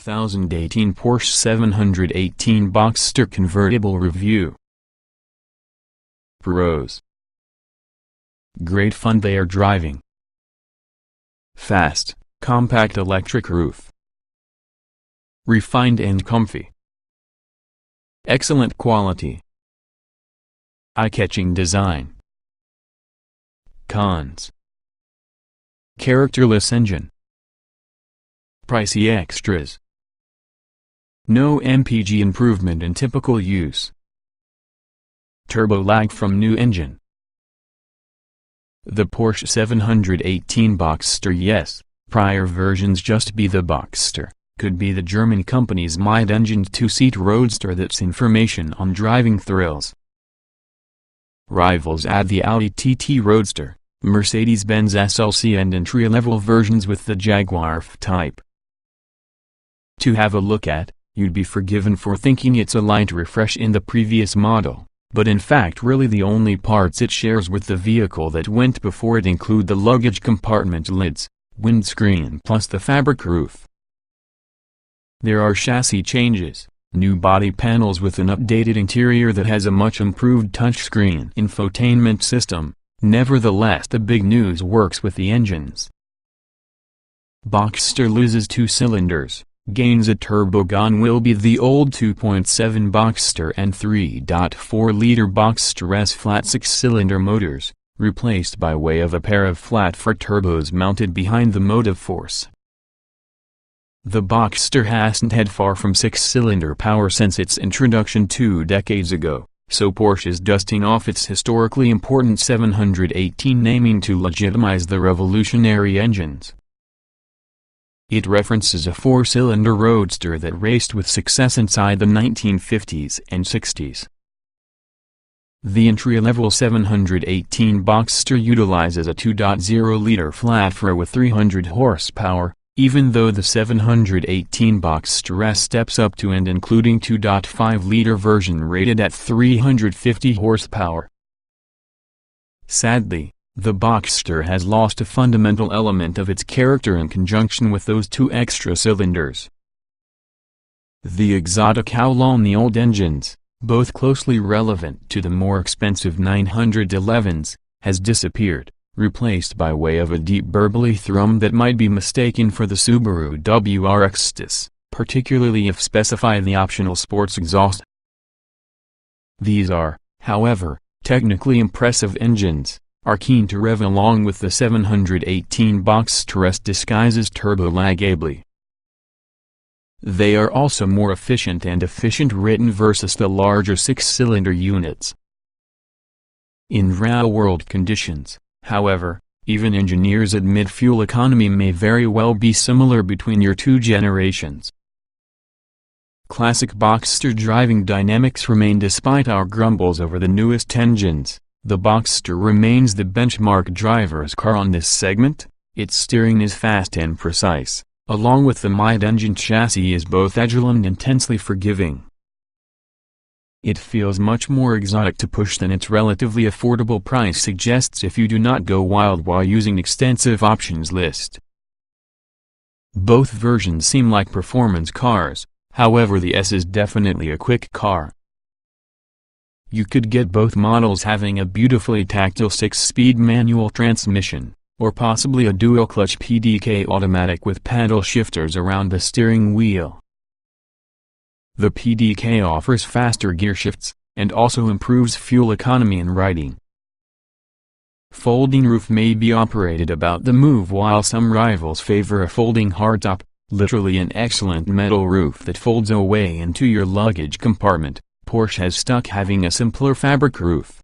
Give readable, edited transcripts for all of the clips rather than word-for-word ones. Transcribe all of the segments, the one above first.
2018 Porsche 718 Boxster Convertible Review. Pros: great fun they are driving. Fast, compact electric roof. Refined and comfy. Excellent quality. Eye-catching design. Cons: characterless engine. Pricey extras. No MPG improvement in typical use. Turbo lag from new engine. The Porsche 718 Boxster. Yes, prior versions just be the Boxster, could be the German company's mid-engined two-seat roadster that's information on driving thrills. Rivals add the Audi TT Roadster, Mercedes-Benz SLC and entry-level versions with the Jaguar F-Type. To have a look at, you'd be forgiven for thinking it's a light refresh in the previous model, but in fact really the only parts it shares with the vehicle that went before it include the luggage compartment lids, windscreen plus the fabric roof. There are chassis changes, new body panels with an updated interior that has a much improved touchscreen infotainment system. Nevertheless, the big news works with the engines. Boxster loses 2 cylinders, gains a turbo. Gone will be the old 2.7 Boxster and 3.4-liter Boxster S flat 6-cylinder motors, replaced by way of a pair of flat 4 turbos mounted behind the motive force. The Boxster hasn't had far from 6-cylinder power since its introduction 2 decades ago, so Porsche is dusting off its historically important 718 naming to legitimize the revolutionary engines. It references a 4-cylinder roadster that raced with success inside the 1950s and 60s. The entry-level 718 Boxster utilizes a 2.0-liter flat-4 with 300 horsepower, even though the 718 Boxster S steps up to and including 2.5-liter version rated at 350 horsepower. Sadly, the Boxster has lost a fundamental element of its character in conjunction with those 2 extra cylinders. The exotic howl on the old engines, both closely relevant to the more expensive 911s, has disappeared, replaced by way of a deep burbly thrum that might be mistaken for the Subaru WRX, particularly if specified the optional sports exhaust. These are, however, technically impressive engines, are keen to rev along with the 718 Boxster S disguises turbo lag ably. They are also more efficient and efficient ridden versus the larger 6-cylinder units. In real-world conditions, however, even engineers admit fuel economy may very well be similar between your 2 generations. Classic Boxster driving dynamics remain despite our grumbles over the newest engines. The Boxster remains the benchmark driver's car on this segment. Its steering is fast and precise, along with the mid-engine chassis is both agile and intensely forgiving. It feels much more exotic to push than its relatively affordable price suggests if you do not go wild while using extensive options list. Both versions seem like performance cars, however the S is definitely a quick car. You could get both models having a beautifully tactile 6-speed manual transmission, or possibly a dual-clutch PDK automatic with paddle shifters around the steering wheel. The PDK offers faster gear shifts, and also improves fuel economy in riding. Folding roof may be operated about the move while some rivals favor a folding hardtop, literally an excellent metal roof that folds away into your luggage compartment. Porsche has stuck having a simpler fabric roof.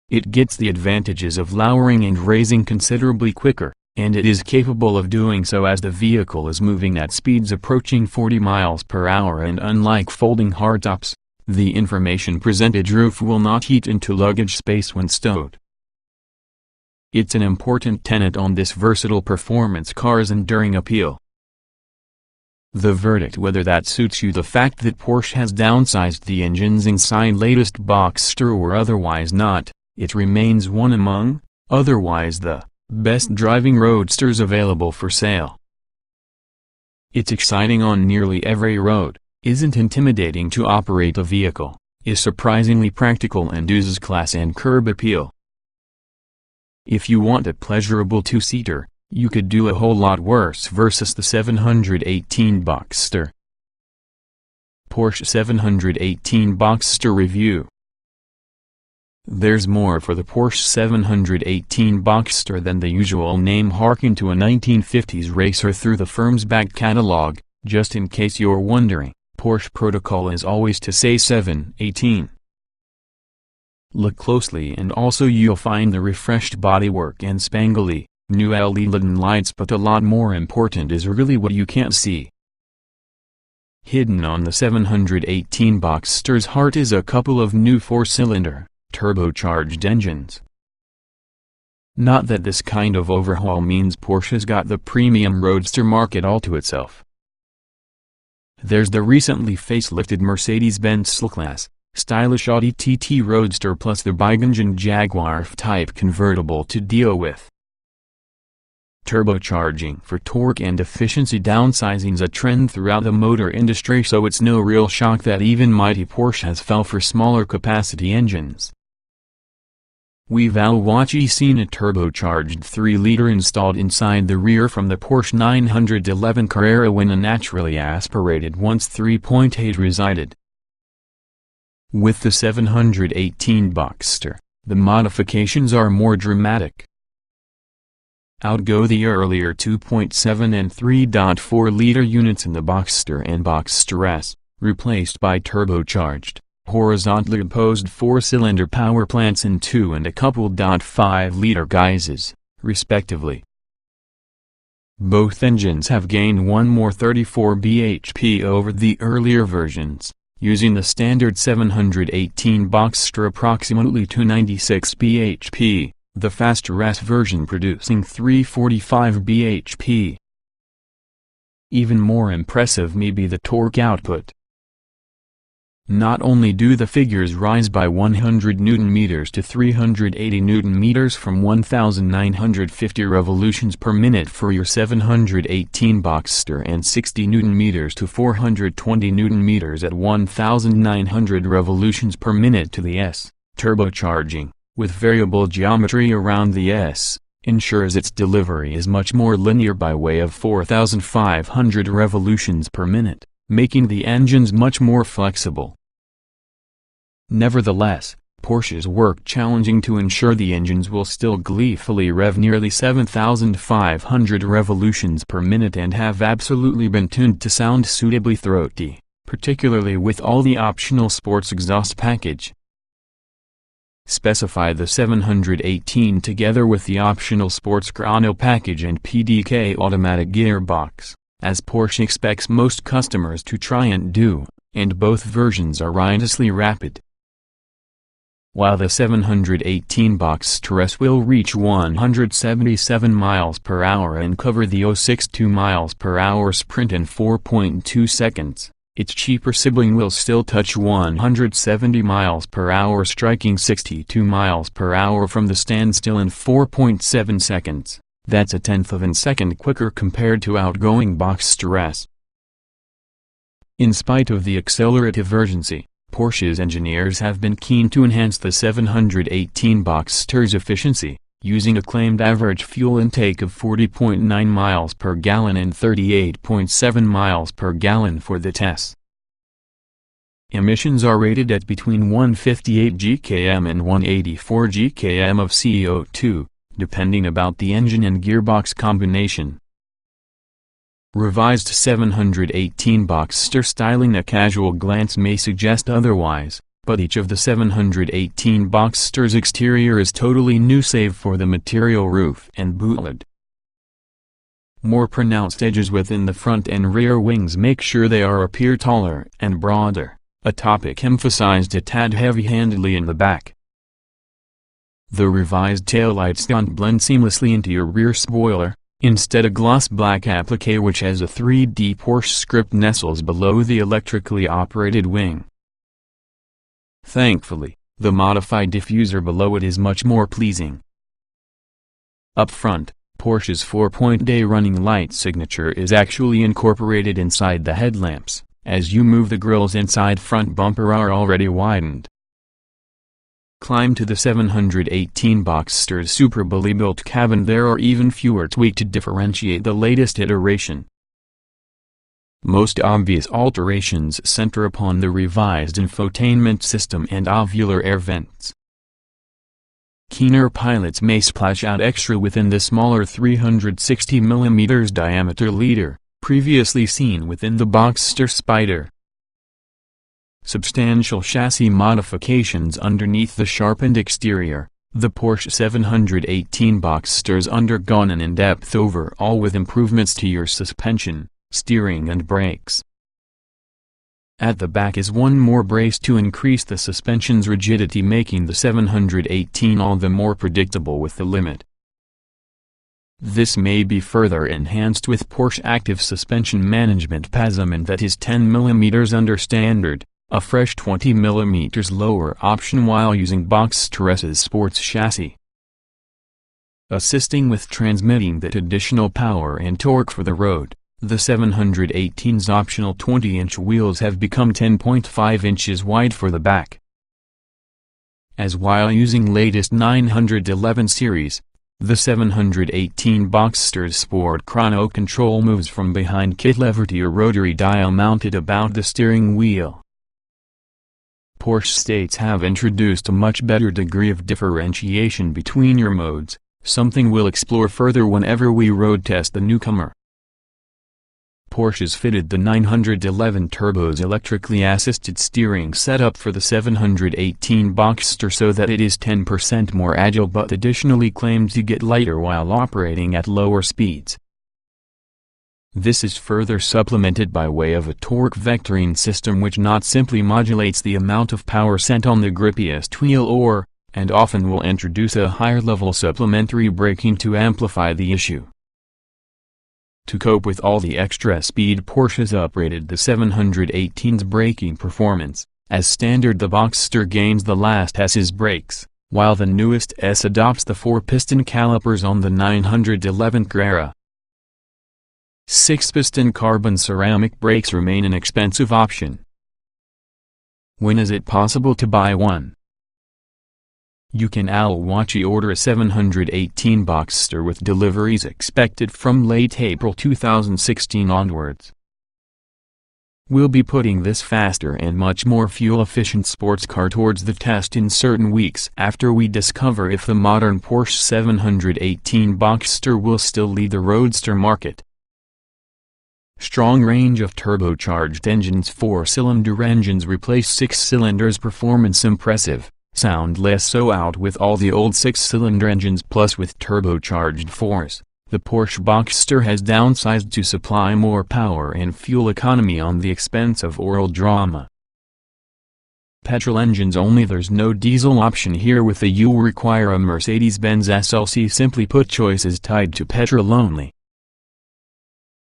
It gets the advantages of lowering and raising considerably quicker, and it is capable of doing so as the vehicle is moving at speeds approaching 40 miles per hour, and unlike folding hardtops, the information presented roof will not eat into luggage space when stowed. It's an important tenet on this versatile performance car's enduring appeal. The verdict whether that suits you: the fact that Porsche has downsized the engines inside latest Boxster or otherwise not, it remains one among, otherwise the, best driving roadsters available for sale. It's exciting on nearly every road, isn't intimidating to operate a vehicle, is surprisingly practical and oozes class and curb appeal. If you want a pleasurable two-seater, you could do a whole lot worse versus the 718 Boxster. Porsche 718 Boxster Review. There's more for the Porsche 718 Boxster than the usual name harking to a 1950s racer through the firm's back catalog. Just in case you're wondering, Porsche protocol is always to say 718. Look closely and also you'll find the refreshed bodywork and spangly, new LED lights, but a lot more important is really what you can't see. Hidden on the 718 Boxster's heart is a couple of new 4-cylinder, turbocharged engines. Not that this kind of overhaul means Porsche's got the premium roadster market all to itself. There's the recently facelifted Mercedes-Benz S-Class, stylish Audi TT Roadster, plus the big-engined Jaguar F-Type convertible to deal with. Turbocharging for torque and efficiency downsizing's a trend throughout the motor industry, so it's no real shock that even mighty Porsche has fell for smaller capacity engines. We've already seen a turbocharged 3-liter installed inside the rear from the Porsche 911 Carrera when a naturally aspirated 1.3.8 resided. With the 718 Boxster, the modifications are more dramatic. Out go the earlier 2.7 and 3.4-liter units in the Boxster and Boxster S, replaced by turbocharged, horizontally opposed 4-cylinder power plants in 2 and a couple .5-liter guises, respectively. Both engines have gained one more 34 bhp over the earlier versions, using the standard 718 Boxster approximately 296 bhp. The faster S version producing 345 bhp. Even more impressive may be the torque output. Not only do the figures rise by 100 Nm to 380 Nm from 1,950 revolutions per minute for your 718 Boxster and 60 Nm to 420 Nm at 1,900 revolutions per minute to the S, turbocharging, with variable geometry around the S, ensures its delivery is much more linear by way of 4,500 revolutions per minute, making the engines much more flexible. Nevertheless, Porsche's work challenging to ensure the engines will still gleefully rev nearly 7,500 revolutions per minute and have absolutely been tuned to sound suitably throaty, particularly with all the optional sports exhaust package. Specify the 718 together with the optional sports chrono package and PDK automatic gearbox, as Porsche expects most customers to try and do, and both versions are riotously rapid. While the 718 Boxster S will reach 177 miles per hour and cover the 062 miles per hour sprint in 4.2 seconds, its cheaper sibling will still touch 170 miles per hour, striking 62 miles per hour from the standstill in 4.7 seconds. That's a tenth of a second quicker compared to outgoing Boxster S. In spite of the accelerative urgency, Porsche's engineers have been keen to enhance the 718 Boxster's efficiency, using a claimed average fuel intake of 40.9 miles per gallon and 38.7 miles per gallon for the test. Emissions are rated at between 158 gkm and 184 gkm of CO2, depending about the engine and gearbox combination. Revised 718 Boxster styling at casual glance may suggest otherwise, but each of the 718 Boxster's exterior is totally new save for the material roof and bootlid. More pronounced edges within the front and rear wings make sure they appear taller and broader, a topic emphasized a tad heavy-handedly in the back. The revised taillights don't blend seamlessly into your rear spoiler, instead a gloss black applique which has a 3D Porsche script nestles below the electrically operated wing. Thankfully, the modified diffuser below it is much more pleasing. Up front, Porsche's 4-point day running light signature is actually incorporated inside the headlamps, as you move the grille's inside front bumper are already widened. Climb to the 718 Boxster's super bully built cabin. There are even fewer tweaks to differentiate the latest iteration. Most obvious alterations center upon the revised infotainment system and ovular air vents. Keener pilots may splash out extra within the smaller 360mm diameter leader, previously seen within the Boxster Spider. Substantial chassis modifications underneath the sharpened exterior. The Porsche 718 Boxster's undergone an in-depth overhaul with improvements to your suspension, steering and brakes. At the back is one more brace to increase the suspension's rigidity, making the 718 all the more predictable with the limit. This may be further enhanced with Porsche Active Suspension Management PASM, that is 10mm under standard, a fresh 20mm lower option while using Boxster's sports chassis. Assisting with transmitting that additional power and torque for the road, the 718's optional 20-inch wheels have become 10.5 inches wide for the back. As while using latest 911 series, the 718 Boxster's Sport Chrono control moves from behind kit lever to your rotary dial mounted about the steering wheel. Porsche states have introduced a much better degree of differentiation between your modes, something we'll explore further whenever we road test the newcomer. Porsche's fitted the 911 Turbo's electrically assisted steering setup for the 718 Boxster so that it is 10% more agile, but additionally claimed to get lighter while operating at lower speeds. This is further supplemented by way of a torque vectoring system which not simply modulates the amount of power sent on the grippiest wheel and often will introduce a higher level supplementary braking to amplify the issue. To cope with all the extra speed, Porsche's uprated the 718's braking performance. As standard, the Boxster gains the last S's brakes, while the newest S adopts the 4-piston calipers on the 911 Carrera. 6-piston carbon ceramic brakes remain an expensive option. When is it possible to buy one? You can order a 718 Boxster with deliveries expected from late April 2016 onwards. We'll be putting this faster and much more fuel-efficient sports car towards the test in certain weeks after we discover if the modern Porsche 718 Boxster will still lead the roadster market. Strong range of turbocharged engines. 4-cylinder engines replace 6 cylinders. Performance impressive, sound less so out with all the old 6-cylinder engines, plus with turbocharged 4s, the Porsche Boxster has downsized to supply more power and fuel economy on the expense of oil drama. Petrol engines only. There's no diesel option here. With the you'll require a Mercedes-Benz SLC. Simply put, choice is tied to petrol only.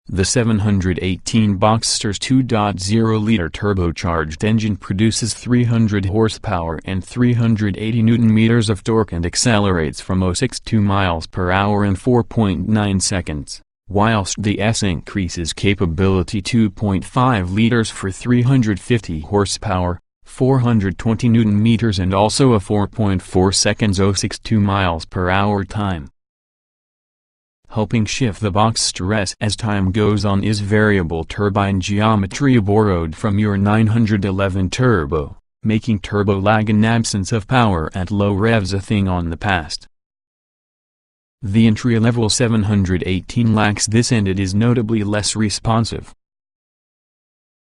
The 718 Boxster's 2.0-liter turbocharged engine produces 300 horsepower and 380 Nm of torque and accelerates from 0-62 miles per hour in 4.9 seconds, whilst the S increases capability 2.5 liters for 350 horsepower, 420 Nm and also a 4.4 seconds 0-62 miles per hour time. Helping shift the Boxster S as time goes on is variable turbine geometry borrowed from your 911 Turbo, making turbo lag and absence of power at low revs a thing on the past. The entry-level 718 lacks this, and it is notably less responsive.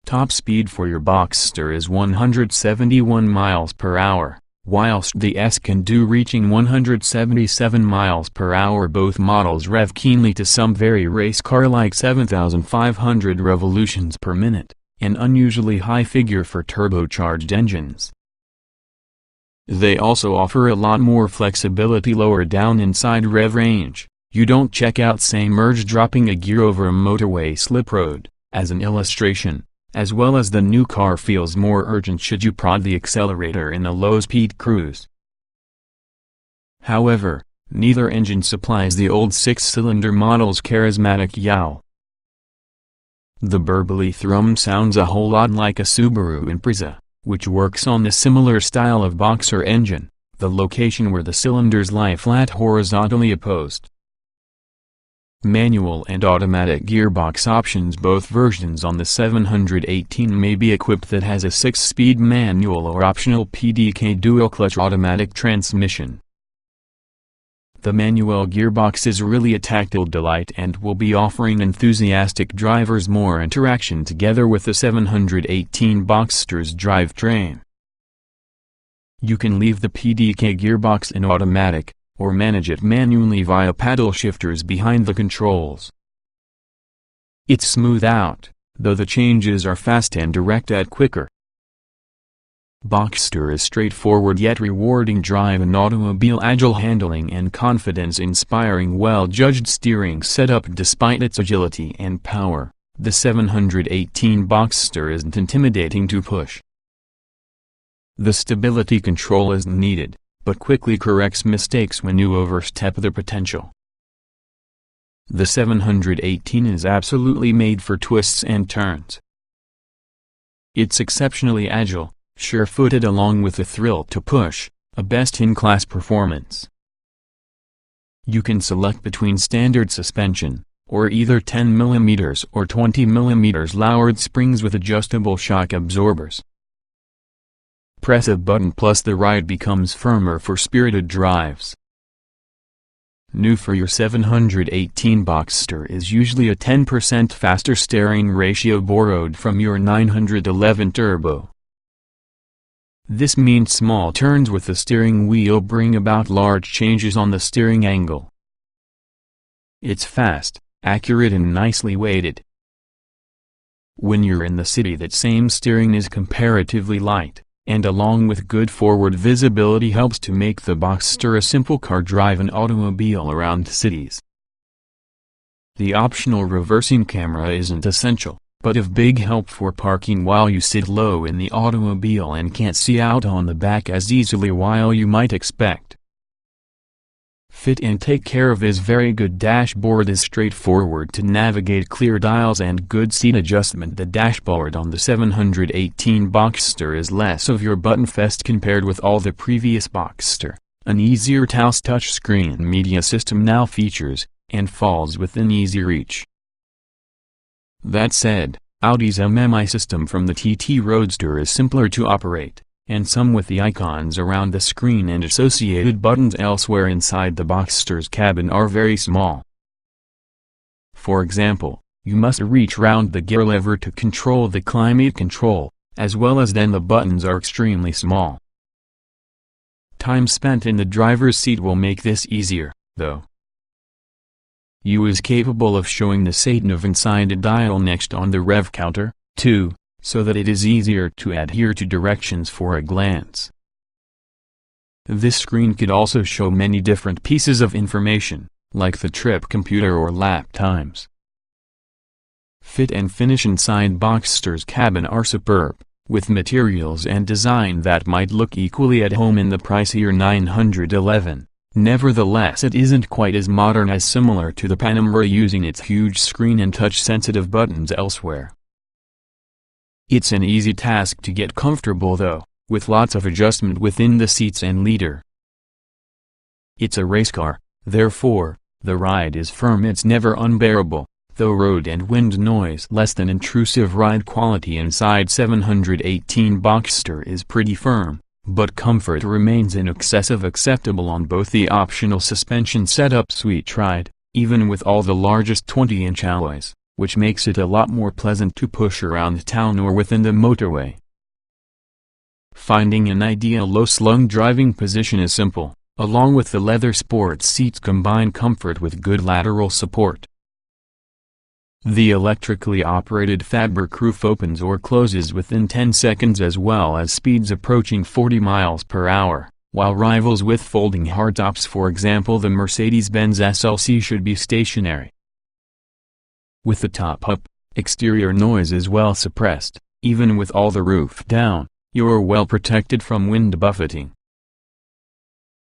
Top speed for your Boxster is 171 miles per hour. Whilst the S can do reaching 177 miles per hour. Both models rev keenly to some very race car-like 7,500 revolutions per minute, an unusually high figure for turbocharged engines. They also offer a lot more flexibility lower down inside rev range. You don't check out say merge dropping a gear over a motorway slip road, as an illustration. As well as the new car feels more urgent should you prod the accelerator in a low-speed cruise. However, neither engine supplies the old 6-cylinder model's charismatic yowl. The burbly thrum sounds a whole lot like a Subaru Impreza, which works on the similar style of boxer engine, the location where the cylinders lie flat horizontally opposed. Manual and automatic gearbox options. Both versions on the 718 may be equipped that has a 6-speed manual or optional PDK dual-clutch automatic transmission. The manual gearbox is really a tactile delight and will be offering enthusiastic drivers more interaction together with the 718 Boxster's drivetrain. You can leave the PDK gearbox in automatic, or manage it manually via paddle shifters behind the controls. It's smooth out, though the changes are fast and direct at quicker. Boxster is straightforward yet rewarding drive, an automobile agile handling and confidence-inspiring well-judged steering setup. Despite its agility and power, the 718 Boxster isn't intimidating to push. The stability control isn't needed, but quickly corrects mistakes when you overstep the potential. The 718 is absolutely made for twists and turns. It's exceptionally agile, sure-footed, along with the thrill to push, a best-in-class performance. You can select between standard suspension, or either 10mm or 20mm lowered springs with adjustable shock absorbers. Press a button plus the ride becomes firmer for spirited drives. New for your 718 Boxster is usually a 10% faster steering ratio borrowed from your 911 Turbo. This means small turns with the steering wheel bring about large changes on the steering angle. It's fast, accurate and nicely weighted. When you're in the city, that same steering is comparatively light, and along with good forward visibility helps to make the Boxster a simple car-driven automobile around cities. The optional reversing camera isn't essential, but of big help for parking while you sit low in the automobile and can't see out on the back as easily while you might expect. Fit and take care of is very good. Dashboard is straightforward to navigate, clear dials and good seat adjustment. The dashboard on the 718 Boxster is less of your button fest compared with all the previous Boxster. An easier touchscreen media system now features, and falls within easy reach. That said, Audi's MMI system from the TT Roadster is simpler to operate, and some with the icons around the screen and associated buttons elsewhere inside the Boxster's cabin are very small. For example, you must reach round the gear lever to control the climate control, as well as then the buttons are extremely small. Time spent in the driver's seat will make this easier, though. U is capable of showing the sat-nav inside a dial next on the rev counter, too, so that it is easier to adhere to directions for a glance. This screen could also show many different pieces of information, like the trip computer or lap times. Fit and finish inside Boxster's cabin are superb, with materials and design that might look equally at home in the pricier 911. Nevertheless, it isn't quite as modern as similar to the Panamera, using its huge screen and touch-sensitive buttons elsewhere. It's an easy task to get comfortable though, with lots of adjustment within the seats and leader. It's a race car, therefore, the ride is firm. It's never unbearable, though road and wind noise less than intrusive. Ride quality inside 718 Boxster is pretty firm, but comfort remains in excess of acceptable on both the optional suspension setup Sweet Ride, even with all the largest 20-inch alloys, which makes it a lot more pleasant to push around town or within the motorway. Finding an ideal low-slung driving position is simple. Along with the leather sports seats combine comfort with good lateral support. The electrically operated fabric roof opens or closes within 10 seconds, as well as speeds approaching 40 miles per hour, while rivals with folding hardtops, for example the Mercedes-Benz SLC, should be stationary. With the top up, exterior noise is well suppressed. Even with all the roof down, you're well protected from wind buffeting.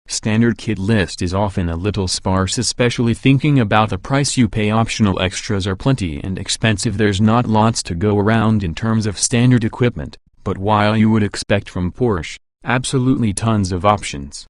Standard kit list is often a little sparse, especially thinking about the price you pay. Optional extras are plenty and expensive. There's not lots to go around in terms of standard equipment, but while you would expect from Porsche, absolutely tons of options.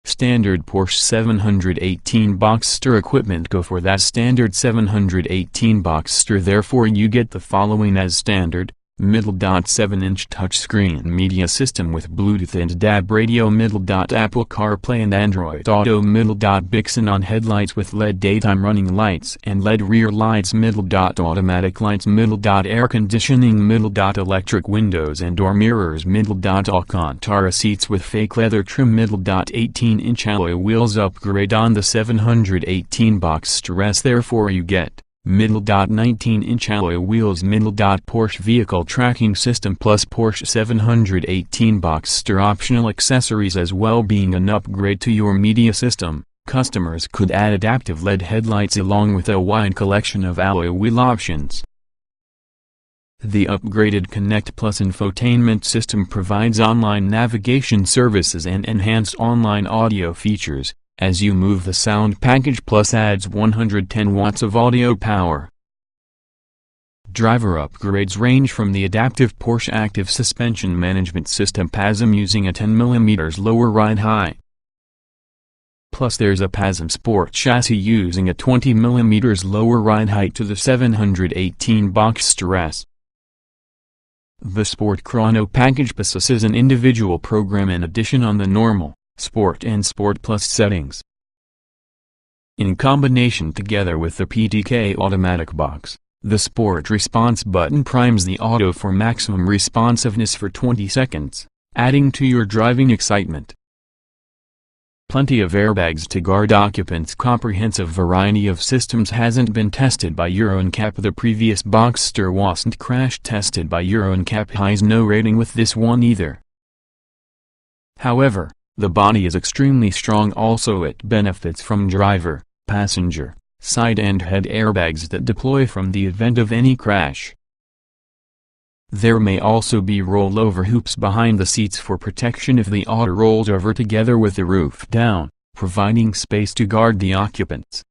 Standard Porsche 718 Boxster equipment. Go for that standard 718 Boxster. Therefore you get the following as standard: middle. 7-inch touchscreen media system with Bluetooth and DAB radio. Middle. Apple CarPlay and Android Auto. Middle. Bixen on headlights with LED daytime running lights and LED rear lights. Middle. Automatic lights. Middle. Air conditioning. Middle. Electric windows and door mirrors. Middle. Alcantara seats with fake leather trim. Middle. 18-inch alloy wheels. Upgrade on the 718 Boxster S. Therefore you get middle. 19-inch alloy wheels. Middle. Porsche vehicle tracking system plus Porsche 718 Boxster. Optional accessories as well. Being an upgrade to your media system, customers could add adaptive LED headlights along with a wide collection of alloy wheel options. The upgraded Connect Plus infotainment system provides online navigation services and enhanced online audio features. As you move, the sound package plus adds 110 watts of audio power. Driver upgrades range from the adaptive Porsche Active Suspension Management System PASM using a 10mm lower ride height. Plus there's a PASM Sport chassis using a 20mm lower ride height to the 718 Boxster S. The Sport Chrono package possesses an individual program in addition on the normal, Sport and Sport Plus settings. In combination together with the PTK automatic box, the Sport Response button primes the auto for maximum responsiveness for 20 seconds, adding to your driving excitement. Plenty of airbags to guard occupants. Comprehensive variety of systems hasn't been tested by Euro NCAP. The previous Boxster wasn't crash tested by Euro NCAP. Has no rating with this one either. However, the body is extremely strong. Also it benefits from driver, passenger, side and head airbags that deploy from the event of any crash. There may also be rollover hoops behind the seats for protection if the auto rolls over together with the roof down, providing space to guard the occupants.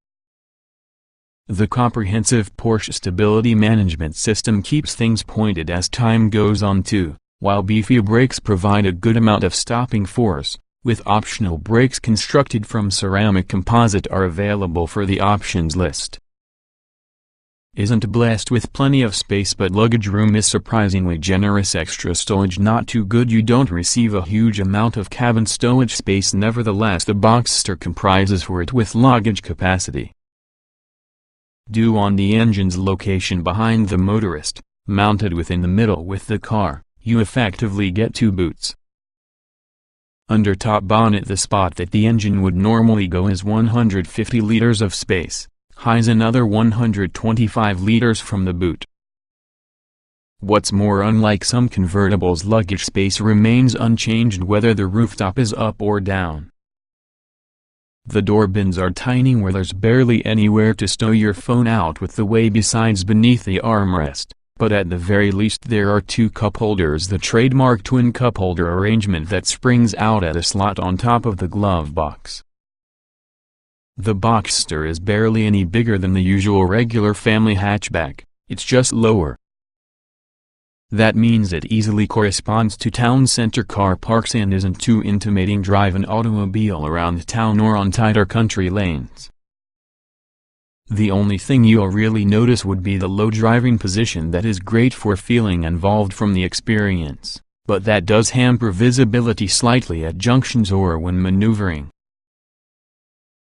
The comprehensive Porsche stability management system keeps things pointed as time goes on too, while beefy brakes provide a good amount of stopping force, with optional brakes constructed from ceramic composite are available for the options list. Isn't blessed with plenty of space, but luggage room is surprisingly generous. Extra stowage not too good. You don't receive a huge amount of cabin stowage space. Nevertheless, the Boxster comprises for it with luggage capacity. Due on the engine's location behind the motorist, mounted within the middle with the car, you effectively get two boots. Under top bonnet, the spot that the engine would normally go is 150 liters of space. Highs another 125 liters from the boot. What's more, unlike some convertibles, luggage space remains unchanged whether the rooftop is up or down. The door bins are tiny where there's barely anywhere to stow your phone out with the way besides beneath the armrest, but at the very least there are two cup holders, the trademark twin cup holder arrangement that springs out at a slot on top of the glove box. The Boxster is barely any bigger than the usual regular family hatchback, it's just lower. That means it easily corresponds to town center car parks and isn't too intimidating drive an automobile around town or on tighter country lanes. The only thing you'll really notice would be the low driving position that is great for feeling involved from the experience, but that does hamper visibility slightly at junctions or when maneuvering.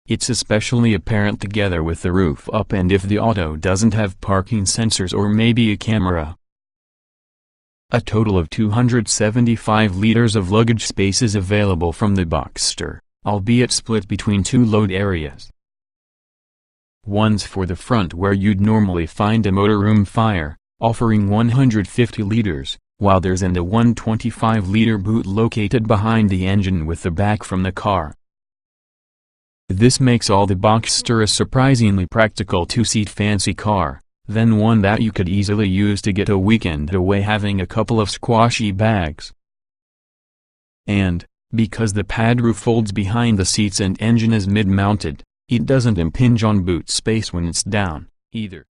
It's especially apparent together with the roof up and if the auto doesn't have parking sensors or maybe a camera. A total of 275 liters of luggage space is available from the Boxster, albeit split between two load areas. One's for the front where you'd normally find a motorroom fire, offering 150 liters, while there's a 125-liter boot located behind the engine with the back from the car. This makes all the Boxster a surprisingly practical two-seat fancy car, then one that you could easily use to get a weekend away having a couple of squashy bags. And, Because the pad roof folds behind the seats and engine is mid-mounted, it doesn't impinge on boot space when it's down, either.